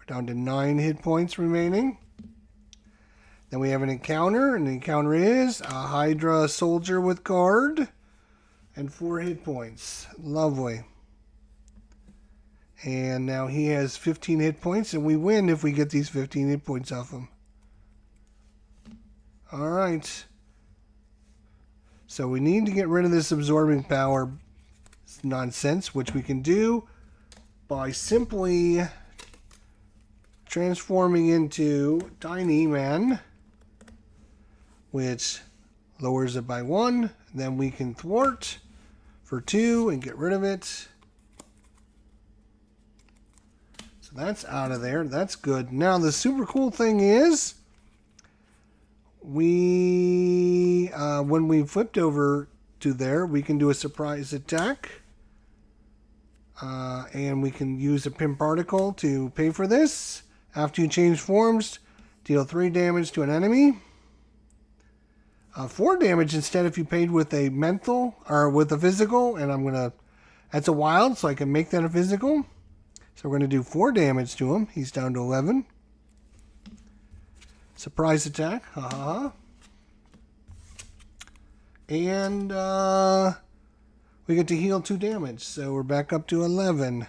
down to 9 hit points remaining. Then we have an encounter, and the encounter is a Hydra soldier with guard and 4 hit points. Lovely. And now he has 15 hit points, and we win if we get these 15 hit points off him. All right. So we need to get rid of this absorbing power nonsense, which we can do by simply transforming into Tiny Man, which lowers it by 1. Then we can thwart for 2 and get rid of it. So that's out of there. That's good. Now the super cool thing is, when we flipped over to there, we can do a surprise attack. And we can use a pin particle to pay for this. After you change forms, deal 3 damage to an enemy. 4 damage instead if you paid with a mental or with a physical. And that's a wild, so I can make that a physical. So we're going to do 4 damage to him. He's down to 11. Surprise attack. And we get to heal 2 damage. So we're back up to 11.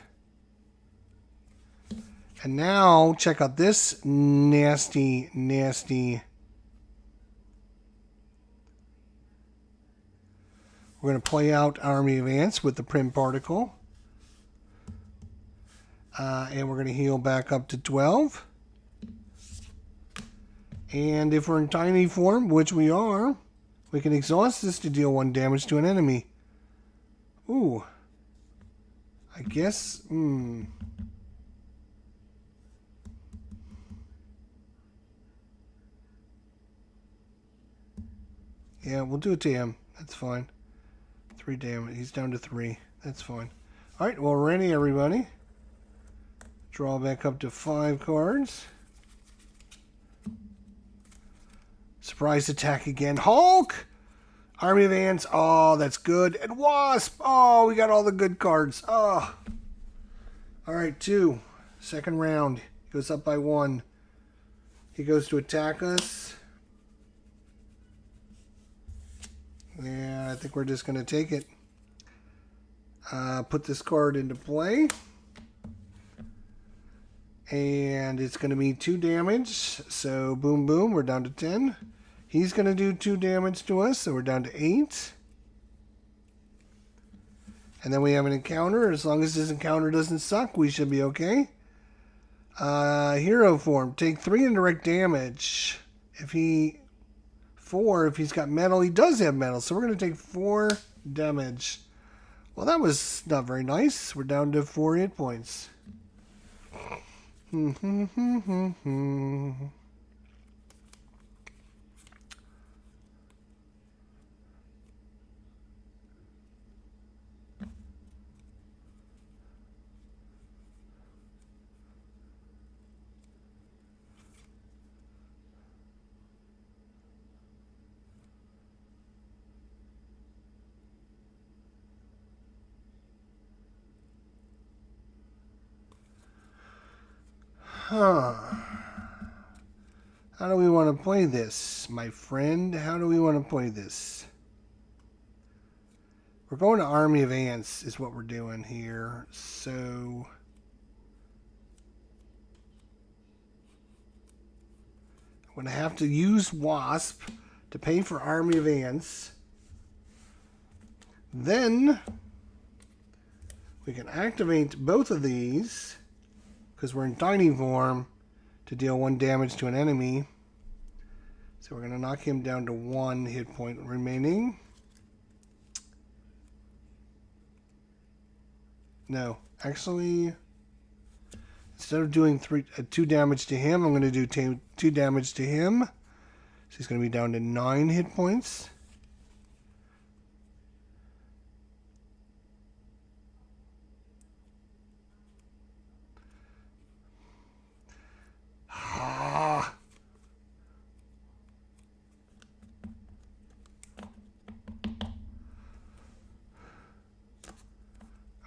And now, check out this nasty. We're going to play out Army of Ants with the Prim Particle. And we're going to heal back up to 12. And if we're in tiny form, which we are, we can exhaust this to deal 1 damage to an enemy. Ooh. I guess, Yeah, we'll do it to him. That's fine. 3 damage. He's down to 3. That's fine. Alright, well, ready, everybody. Draw back up to 5 cards. Surprise attack again. Hulk! Army of Ants. Oh, that's good. And Wasp. Oh, we got all the good cards. Oh. Alright, 2. Second round. Goes up by 1. He goes to attack us. Yeah, I think we're just going to take it. Put this card into play. And it's going to be 2 damage. So boom, boom, we're down to 10. He's going to do 2 damage to us, so we're down to 8. And then we have an encounter. As long as this encounter doesn't suck, we should be okay. Hero form. Take 3 indirect damage. If he's got metal. He does have metal, so we're going to take 4 damage. Well, that was not very nice. We're down to 4 hit points. How do we want to play this, my friend? How do we want to play this? We're going to Army of Ants is what we're doing here. So I'm going to have to use Wasp to pay for Army of Ants. Then we can activate both of these because we're in tiny form to deal 1 damage to an enemy. So we're going to knock him down to 1 hit point remaining. No, actually, instead of doing 2 damage to him, I'm going to do 2 damage to him. So he's going to be down to 9 hit points.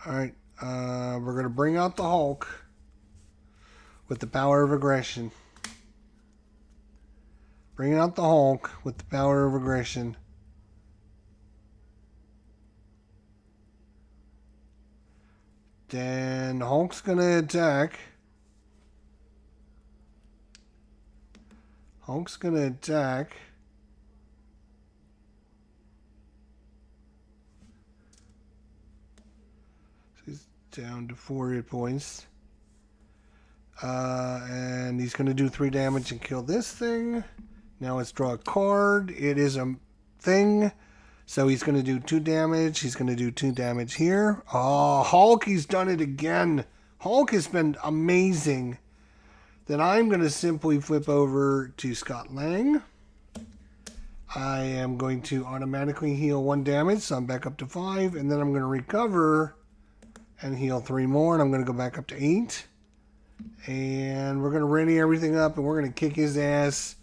Alright, we're going to bring out the Hulk with the power of aggression. Bring out the Hulk with the power of aggression. Then Hulk's going to attack. Hulk's going to attack. He's down to 4 hit points. And he's going to do 3 damage and kill this thing. Now let's draw a card. It is a thing. So he's going to do 2 damage. He's going to do 2 damage here. Oh, Hulk, he's done it again. Hulk has been amazing. Then I'm going to simply flip over to Scott Lang. I am going to automatically heal 1 damage. So I'm back up to 5. And then I'm going to recover and heal 3 more, and I'm going to go back up to 8. And we're going to ready everything up, and we're going to kick his ass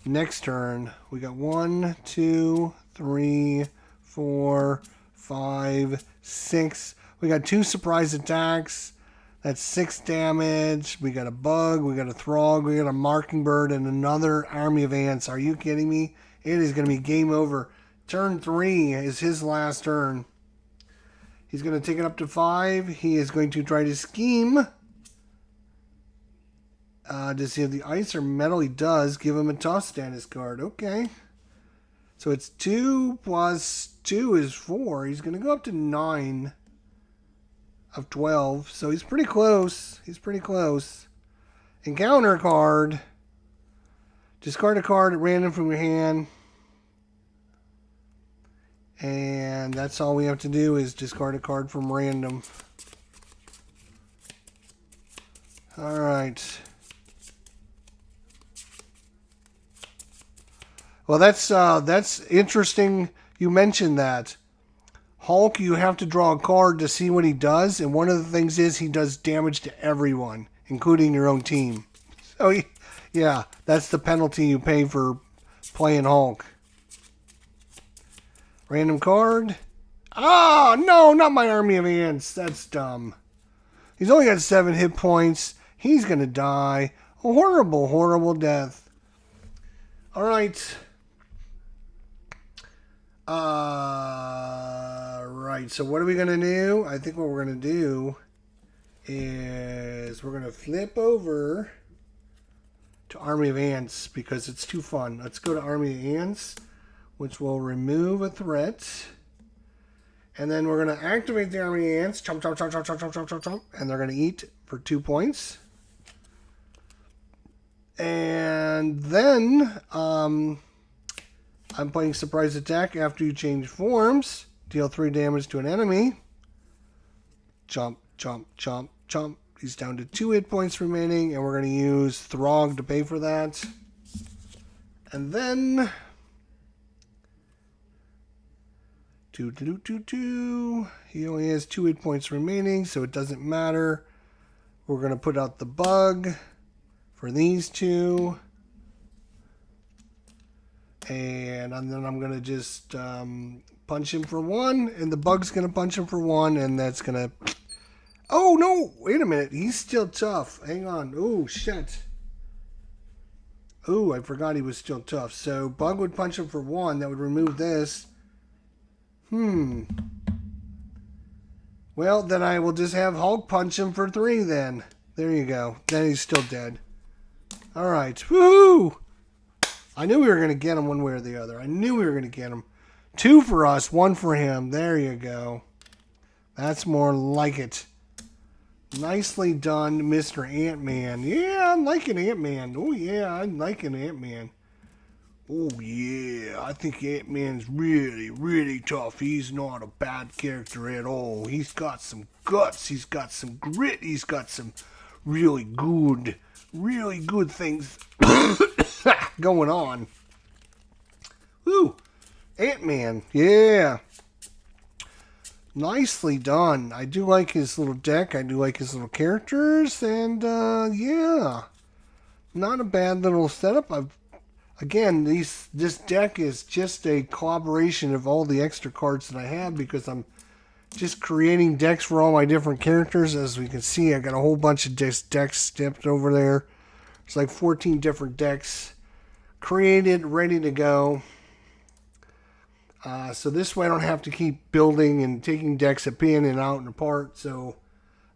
next turn. We got 1, 2, 3, 4, 5, 6. We got 2 surprise attacks. That's 6 damage. We got a bug. We got a throg. We got a mockingbird and another army of ants. Are you kidding me? It is going to be game over. Turn 3 is his last turn. He's going to take it up to 5. He is going to try to scheme to see if the ice or metal. He does. Give him a tough status card. Okay. So it's 2 plus 2 is 4. He's going to go up to 9 of 12. So he's pretty close. He's pretty close. Encounter card. Discard a card at random from your hand. And that's all we have to do is discard a card from random. All right. Well, that's interesting. You mentioned that. Hulk, you have to draw a card to see what he does, and one of the things is he does damage to everyone, including your own team. So, yeah, that's the penalty you pay for playing Hulk. Random card. Ah, no, not my army of ants. That's dumb. He's only got 7 hit points. He's going to die a horrible, horrible death. All right. Right. So what are we going to do? I think what we're going to do is we're going to flip over to Army of Ants because it's too fun. Let's go to Army of Ants, which will remove a threat. And then we're going to activate the Army of Ants. Chomp, chomp, chomp, chomp, chomp, chomp, chomp, chomp, chomp. And they're going to eat for 2 points. And then I'm playing Surprise Attack after you change forms. Deal 3 damage to an enemy. Chomp, chomp, chomp, chomp. He's down to 2 hit points remaining. And we're going to use Throg to pay for that. And then... He only has 2 hit points remaining, so it doesn't matter. We're going to put out the bug for these 2. And then I'm going to just punch him for 1. And the bug's going to punch him for 1. And that's going to... Oh, no! Wait a minute. He's still tough. Hang on. Oh, shit. Oh, I forgot he was still tough. So bug would punch him for 1. That would remove this. Well, then I will just have Hulk punch him for 3 then. There you go. Then he's still dead. Alright. Woohoo! I knew we were going to get him one way or the other. I knew we were going to get him. 2 for us, 1 for him. There you go. That's more like it. Nicely done, Mr. Ant-Man. Yeah, I'm liking Ant-Man. Oh, yeah, I'm liking Ant-Man. Oh, yeah, I think Ant-Man's really, really tough. He's not a bad character at all. He's got some guts. He's got some grit. He's got some really good things going on. Woo! Ant-Man, yeah. Nicely done. I do like his little deck. I do like his little characters. And, yeah. Not a bad little setup. Again, this deck is just a collaboration of all the extra cards that I have because I'm just creating decks for all my different characters. As we can see, I got a whole bunch of decks stepped over there. It's like 14 different decks created, ready to go. So this way I don't have to keep building and taking decks in and out and apart. So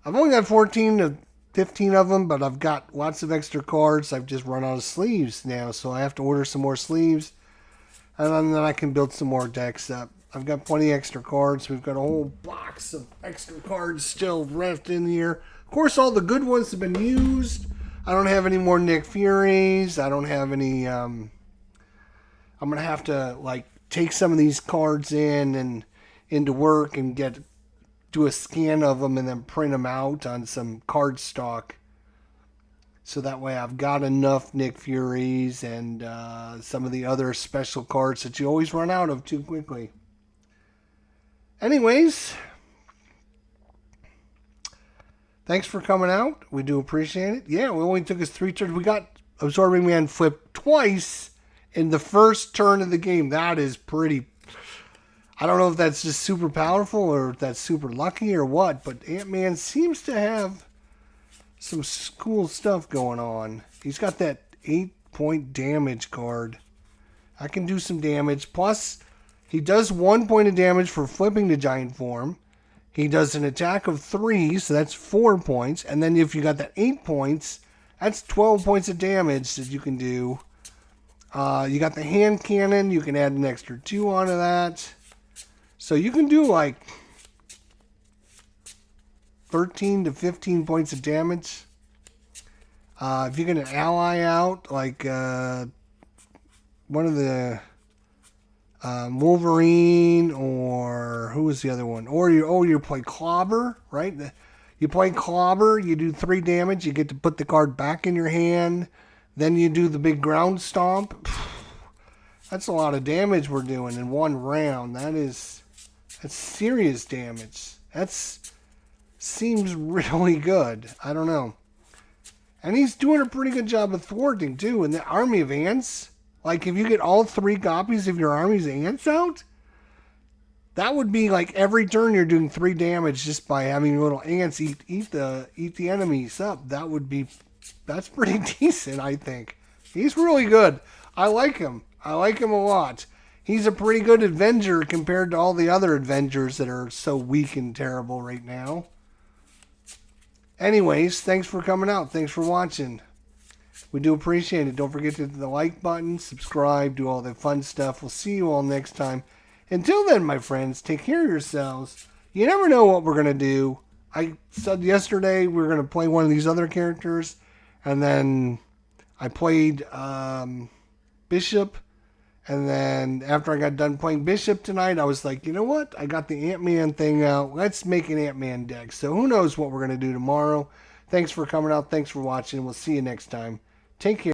I've only got 14 to 15 of them, but I've got lots of extra cards. I've just run out of sleeves now, so I have to order some more sleeves. And then I can build some more decks up. I've got plenty of extra cards. We've got a whole box of extra cards still left in here. Of course, all the good ones have been used. I don't have any more Nick Furies. I don't have any... I'm going to have to, like, take some of these cards in and into work and do a scan of them and then print them out on some card stock. So that way I've got enough Nick Furies and some of the other special cards that you always run out of too quickly. Anyways, thanks for coming out. We do appreciate it. Yeah, it only took us 3 turns. We got Absorbing Man flipped twice in the first turn of the game. That is pretty... I don't know if that's just super powerful or if that's super lucky or what, but Ant-Man seems to have some cool stuff going on. He's got that 8-point damage card. I can do some damage. Plus, he does 1 point of damage for flipping the giant form. He does an attack of 3, so that's 4 points. And then if you got that 8 points, that's 12 points of damage that you can do. You got the hand cannon. You can add an extra 2 onto that. So you can do like 13 to 15 points of damage. If you get an ally out, like one of the Wolverine, or who was the other one? Or you play Clobber, right? You play Clobber, you do 3 damage, you get to put the card back in your hand. Then you do the big ground stomp. That's a lot of damage we're doing in one round. That's serious damage. Seems really good. I don't know. And he's doing a pretty good job of thwarting, too. And the Army of Ants, like if you get all 3 copies of your Army's Ants out, That would be like every turn you're doing 3 damage just by having little ants eat the enemies up. That's pretty decent, I think. He's really good. I like him. I like him a lot. He's a pretty good Avenger compared to all the other Avengers that are so weak and terrible right now. Anyways, thanks for coming out. Thanks for watching. We do appreciate it. Don't forget to hit the like button, subscribe, do all the fun stuff. We'll see you all next time. Until then, my friends, take care of yourselves. You never know what we're going to do. I said yesterday we were going to play one of these other characters, and then I played Bishop, and then after I got done playing Bishop tonight, I was like, you know what? I got the Ant-Man thing out. Let's make an Ant-Man deck. So who knows what we're going to do tomorrow. Thanks for coming out. Thanks for watching. We'll see you next time. Take care.